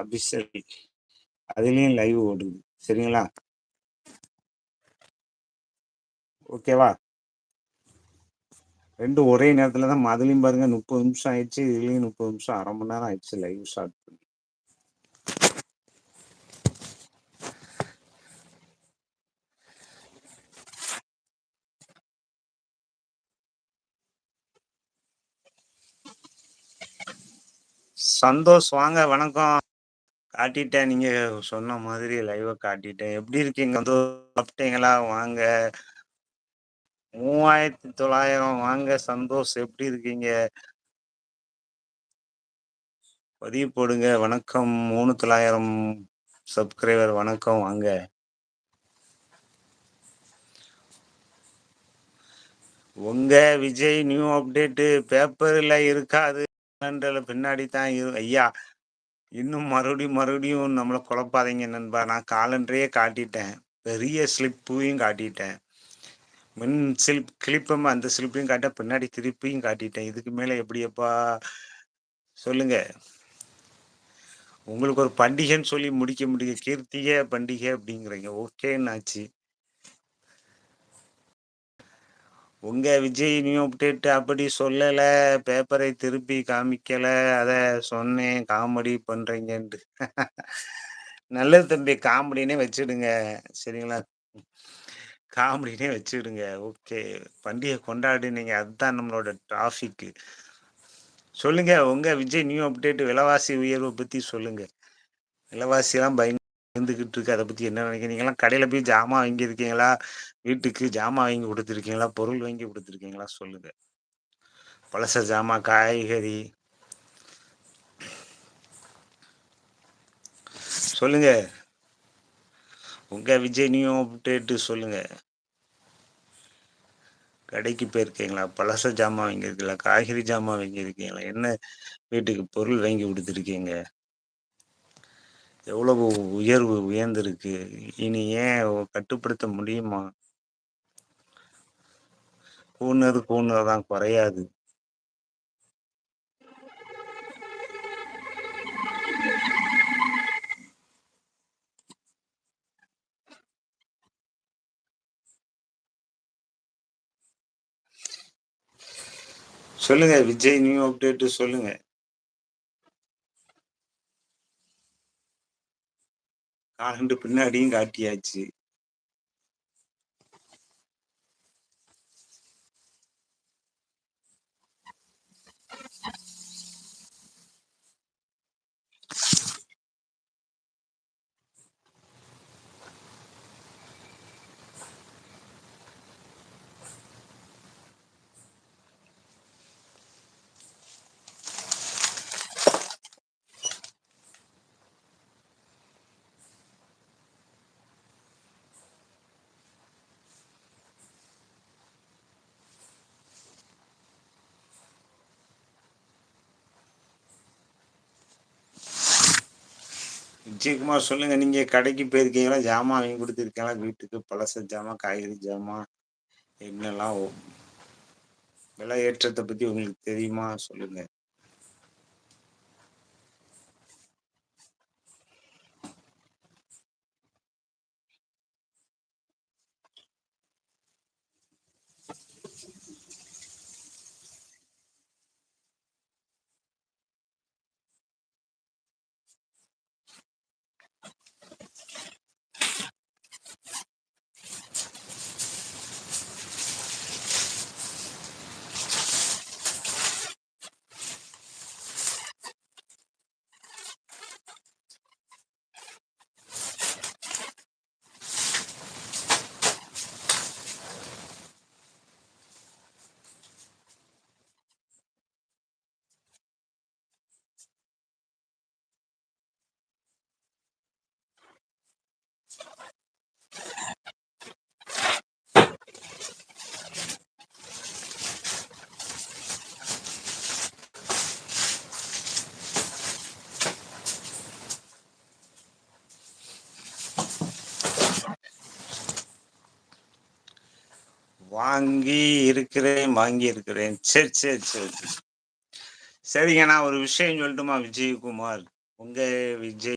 அபிஷேக் அதுலயும் லைவ் ஓடுது. சரிங்களா? ஓகேவா? 2ம் ஒரே நேரத்துல தான் அதுலயும் பாருங்க 30 நிமிஷம் ஆயிடுச்சு. இதுலயும் 30 நிமிஷம் 1/2 மணி நேரம் ஆயிடுச்சு லைவ் ஸ்டார்ட் பண்ணி. சந்தோஷ் வாங்க, வணக்கம். காட்டிட்டேன், நீங்க சொன்ன மாதிரி லைவ காட்டிட்டேன். எப்படி இருக்கீங்க? சாப்பிட்டீங்களா? வாங்க. 3900 வாங்க. சந்தோஷ் எப்படி இருக்கீங்க? பதிவு போடுங்க. வணக்கம். 3900 சப்ஸ்கிரைபர் வணக்கம், வாங்க. உங்க விஜய் நியூ அப்டேட் பேப்பர்ல இருக்காது, பின்னாடி தான் ஐயா. இன்னும் மறுபடியும் நம்மளை குழப்பாதீங்க நண்பா. நான் காலண்டரையே காட்டிட்டேன், பெரிய ஸ்லிப்பையும் காட்டிட்டேன், மின் கிளிப்பும் அந்த ஸ்லிப்பையும் காட்ட, பின்னாடி திருப்பியும் காட்டிட்டேன். இதுக்கு மேல எப்படியப்பா சொல்லுங்க? உங்களுக்கு ஒரு பண்டிகைன்னு சொல்லி முடிக்க கீர்த்திகை பண்டிகை அப்படிங்கிறீங்க. ஓகேன்னு ஆச்சு. உங்க விஜய் நியூ அப்டேட் அப்படி சொல்லல, பேப்பரை திருப்பி காமிக்கல, அத சொன்னேன் காமெடி பண்றீங்கன்ட்டு. நல்லது தம்பி, காமெடினே வச்சுடுங்க. சரிங்களா? காமெடினே வச்சுடுங்க. ஓகே, பண்டிகை கொண்டாடுனீங்க, அதுதான் நம்மளோட டிராஃபிக். சொல்லுங்க, உங்க விஜய் நியூ அப்டேட் விலைவாசி உயர்வை பத்தி சொல்லுங்க. விலைவாசியெல்லாம் பயந்துகிட்டு இருக்கு, அதை பத்தி என்ன நினைக்கிறீங்க? நீங்களாம் கடையில போய் ஜாமான் வாங்கியிருக்கீங்களா? வீட்டுக்கு ஜாமான் வாங்கி கொடுத்துருக்கீங்களா? பொருள் வாங்கி கொடுத்துருக்கீங்களா? சொல்லுங்க. பழச ஜாமான், காய்கறி சொல்லுங்க. உங்க விஜய் நியூ அப்டேட் சொல்லுங்க. கடைக்கு போயிருக்கீங்களா? பழச ஜாமான் வாங்கியிருக்கீங்களா? காய்கறி ஜாமான் வாங்கியிருக்கீங்களா? என்ன வீட்டுக்கு பொருள் வாங்கி கொடுத்துருக்கீங்க? எவ்வளவு உயர்வு உயர்ந்திருக்கு, இனி ஏன் கட்டுப்படுத்த முடியுமா? கூடுனதான் குறையாது. சொல்லுங்க, விஜய் நியூ அப்டேட் சொல்லுங்க. காலண்டு பின்னாடியும் காட்டியாச்சு. விஜயகுமார் சொல்லுங்க, நீங்க கடைக்கு போயிருக்கீங்களா? ஜாமான் வாங்கி கொடுத்துருக்கீங்களா? வீட்டுக்கு பழச ஜாமான், காய்கறி ஜாமான், என்னெல்லாம் விலை ஏற்றத்தை பத்தி உங்களுக்கு தெரியுமா? சொல்லுங்க. வாங்கி இருக்கிறேன். சரி. சரிங்க, நான் ஒரு விஷயம் சொல்லட்டுமா விஜயகுமார்? உங்க விஜய்